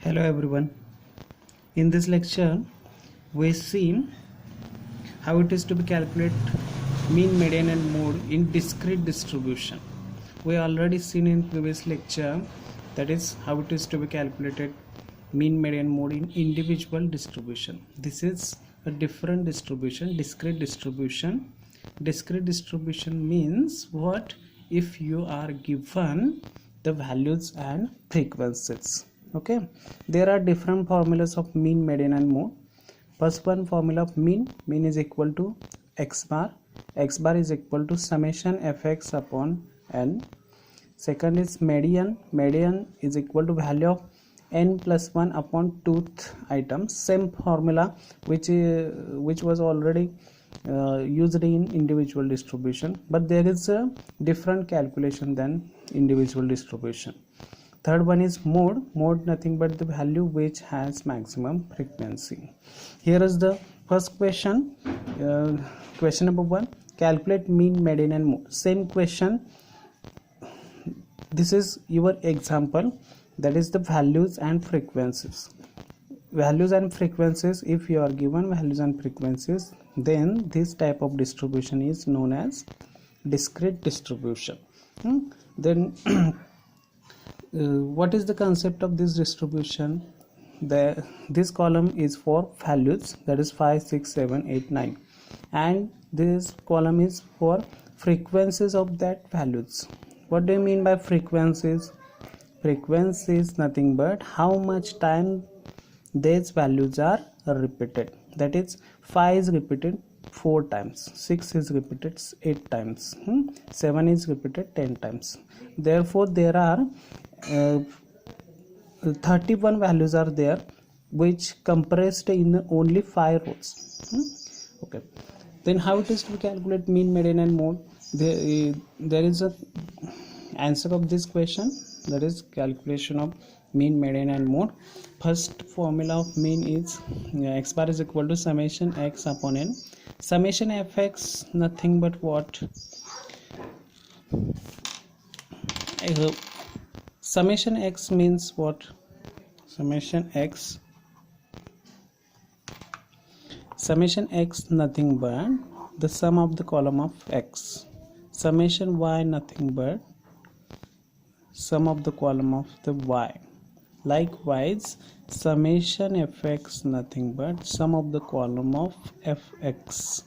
Hello everyone. In this lecture, we see how it is to be calculate mean, median and mode in discrete distribution. We already seen in previous lecture, that is how it is to be calculated mean, median, mode in individual distribution. This is a different distribution, discrete distribution. Discrete distribution means what? If you are given the values and frequencies. Okay, there are different formulas of mean, median and mode. First one formula of mean is equal to x bar is equal to summation fx upon n. Second is median is equal to value of n plus 1 upon tooth items. Same formula which was already used in individual distribution, but there is a different calculation than individual distribution. Third one is mode nothing but the value which has maximum frequency. Here is the first question, question number 1, calculate mean, median and mode. Same question, this is your example, that is the values and frequencies. Values and frequencies, if you are given values and frequencies, then this type of distribution is known as discrete distribution. Then what is the concept of this distribution? This column is for values, that is 5, 6, 7, 8, 9, and this column is for frequencies of that values. What do you mean by frequencies? Frequency is nothing but how much time these values are repeated. That is 5 is repeated 4 times, 6 is repeated 8 times, 7 is repeated 10 times. Therefore there are 31 values are there which compressed in only 5 rows. Okay, then how it is to calculate mean, median and mode? There is a answer of this question, that is calculation of mean, median and mode. First formula of mean is x bar is equal to summation x upon n. Summation fx nothing but what? Summation x means what? Summation x nothing but the sum of the column of x. Summation y nothing but sum of the column of the y. Likewise, summation fx nothing but sum of the column of fx.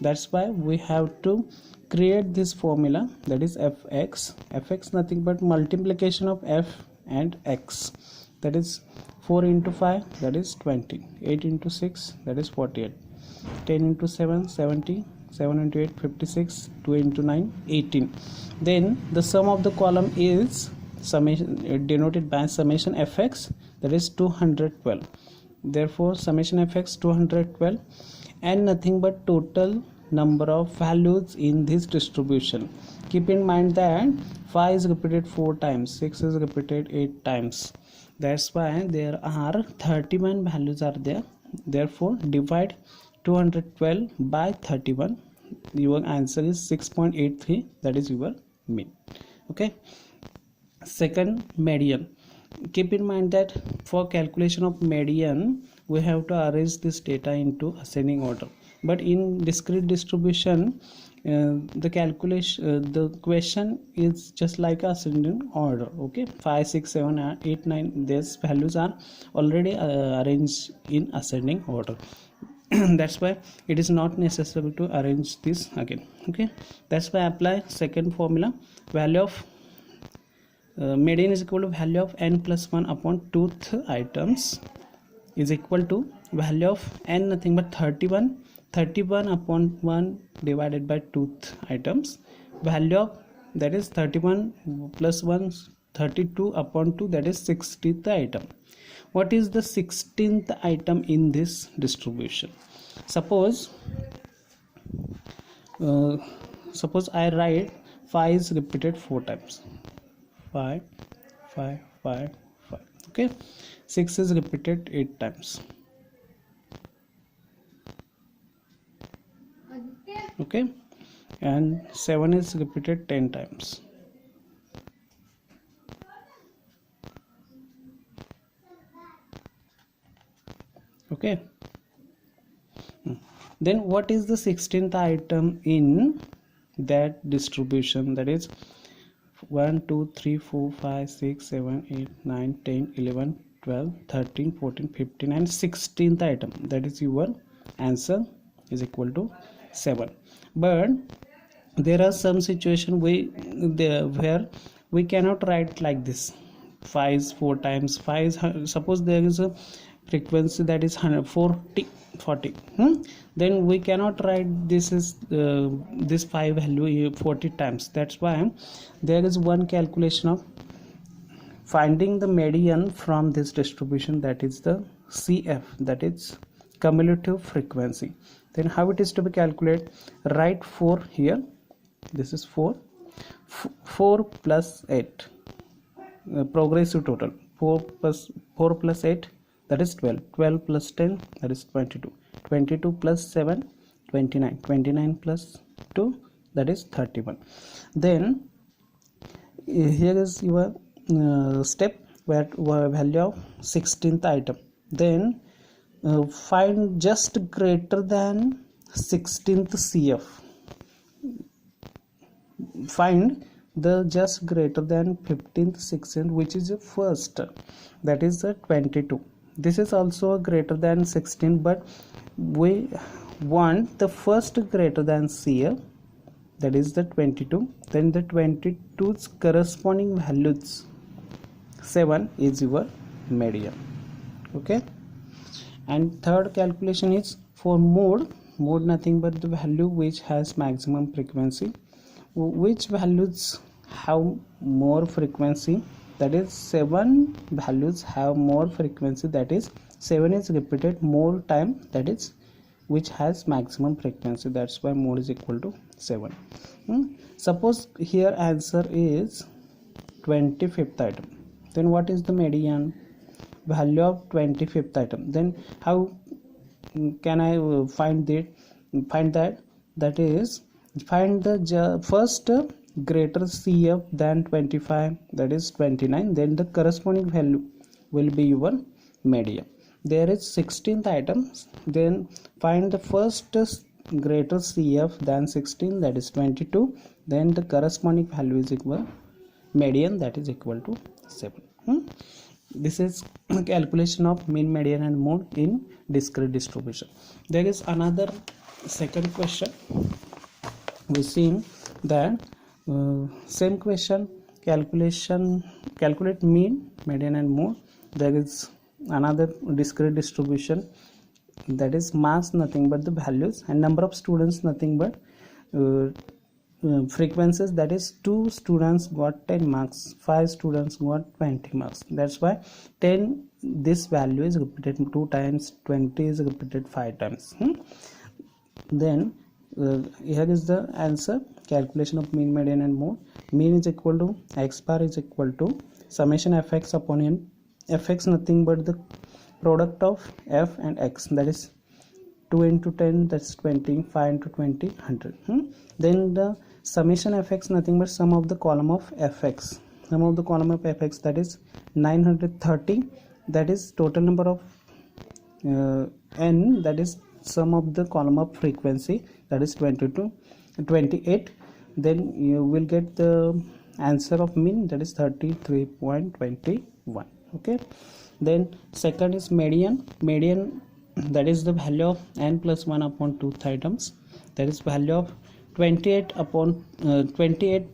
That's why we have to create this formula, that is fx nothing but multiplication of f and x, that is 4 into 5, that is 20, 8 into 6, that is 48, 10 into 7, 70, 7 into 8, 56, 2 into 9, 18. Then the sum of the column is summation denoted by summation fx, that is 212. Therefore summation fx 212, and nothing but total number of values in this distribution. Keep in mind that 5 is repeated 4 times, 6 is repeated 8 times. That's why there are 31 values are there. Therefore divide 212 by 31. Your answer is 6.83, that is your mean. Okay. Second, median. Keep in mind that for calculation of median we have to arrange this data into ascending order, but in discrete distribution the question is just like ascending order. Okay, 5, 6, 7, 8, 9, these values are already arranged in ascending order. That's why it is not necessary to arrange this again. Okay, that's why apply second formula, value of median is equal to value of n plus 1 upon tooth items is equal to value of n nothing but 31 upon 1 divided by tooth items. Value of, that is 31 plus 1, 32 upon 2, that is 60th item. What is the 16th item in this distribution? Suppose I write 5 is repeated 4 times, 5, 5, 5, 5. Okay, 6 is repeated 8 times. Okay, and 7 is repeated 10 times. Okay. Then what is the 16th item in that distribution? That is 1 2 3 4 5 6 7 8 9 10 11 12 13 14 15 and 16th item. That is your answer is equal to 7. But there are some situation where we cannot write like this 5 4 times 5. Suppose there is a frequency that is 140 then we cannot write this is this 5 value 40 times. That's why there is one calculation of finding the median from this distribution, that is the CF, that is cumulative frequency. Then how it is to be calculated? Write 4 here, this is 4 plus 8, progressive total. 4 plus 8, that is 12. 12 plus 10, that is 22. 22 plus 7, 29. 29 plus 2, that is 31. Then here is your step where value of 16th item. Then find just greater than 16th CF. Find the just greater than 15th 16th, which is the first, that is the 22. This is also a greater than 16, but we want the first greater than CF, that is the 22. Then the 22's corresponding values 7 is your median. Okay. And third calculation is for mode nothing but the value which has maximum frequency. Which values have more frequency? That is 7 values have more frequency, that is 7 is repeated more time, that is which has maximum frequency. That's why mode is equal to 7. Suppose here answer is 25th item. Then what is the median value of 25th item? Then how can I find that? That is, find the first greater CF than 25, that is 29. Then the corresponding value will be your median. There is 16th items. Then find the first greater CF than 16, that is 22. Then the corresponding value is equal median, that is equal to 7. This is calculation of mean, median and mode in discrete distribution. There is another second question. We seen that same question, calculate mean, median and mode. There is another discrete distribution, that is mass nothing but the values, and number of students nothing but frequencies, that is 2 students got 10 marks, 5 students got 20 marks. That's why 10, this value is repeated 2 times, 20 is repeated 5 times. Then here is the answer, calculation of mean, median and mode. Mean is equal to x bar is equal to summation fx upon n. Fx nothing but the product of f and x, that is 2 into 10, that's 20, 5 into 20, 100. Then the summation fx nothing but sum of the column of fx. Sum of the column of fx, that is 930, that is total number of n, that is sum of the column of frequency, that is 28. Then you will get the answer of mean, that is 33.21. Okay. Then second is median. That is the value of n plus 1 upon 2th items, that is value of 28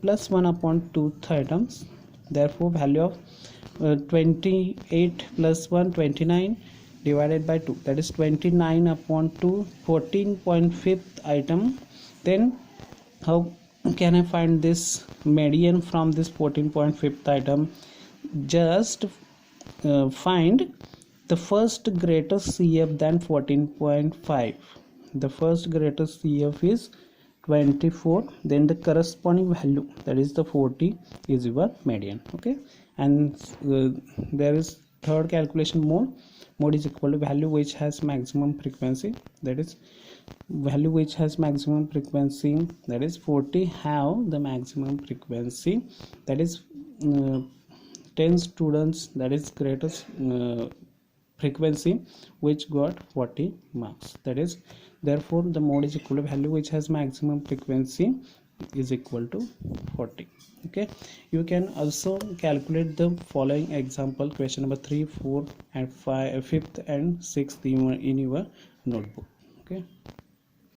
plus 1 upon 2th items. Therefore value of 28 plus 1, 29 divided by 2, that is 29 upon 2, 14.5th item. Then how can I find this median from this 14.5th item? Just find the first greater CF than 14.5. The first greater CF is 24. Then the corresponding value, that is the 40, is your median. Okay. And there is third calculation, mode is equal to value which has maximum frequency, that is value which has maximum frequency, that is 40 have the maximum frequency, that is 10 students, that is greatest frequency which got 40 marks. That is, therefore the mode is equal to value which has maximum frequency is equal to 40. Okay, you can also calculate the following example, question number 3, 4 and 5, 5th and 6th in your notebook. Okay.